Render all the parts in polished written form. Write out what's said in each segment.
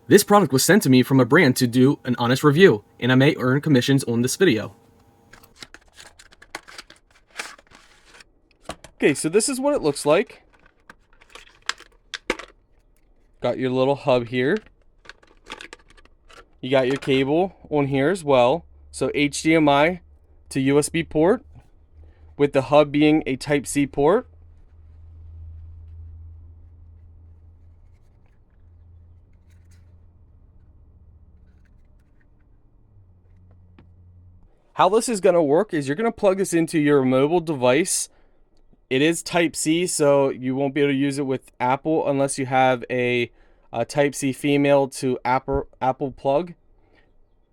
This product was sent to me from a brand to do an honest review, and I may earn commissions on this video. Okay, so this is what it looks like. Got your little hub here. You got your cable on here as well. So HDMI to USB port, with the hub being a Type-C port. How this is going to work is you're going to plug this into your mobile device. It is Type-C, so you won't be able to use it with Apple unless you have a Type-C female to Apple plug.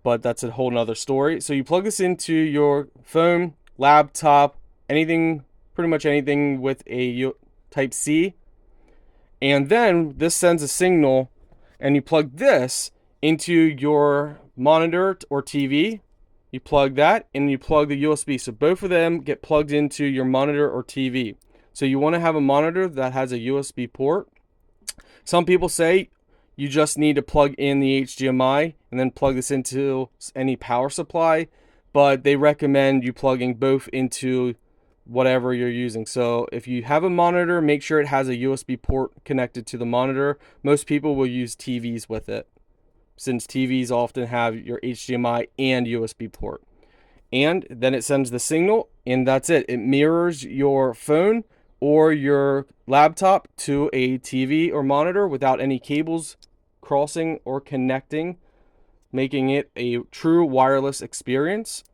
But that's a whole nother story. So you plug this into your phone, laptop, anything, pretty much anything with a Type-C. And then this sends a signal, and you plug this into your monitor or TV. You plug that, and you plug the USB. So both of them get plugged into your monitor or TV. So you want to have a monitor that has a USB port. Some people say you just need to plug in the HDMI and then plug this into any power supply, but they recommend you plugging both into whatever you're using. So if you have a monitor, make sure it has a USB port connected to the monitor. Most people will use TVs with it, since TVs often have your HDMI and USB port. And then it sends the signal, and that's it. It mirrors your phone or your laptop to a TV or monitor without any cables crossing or connecting, making it a true wireless experience.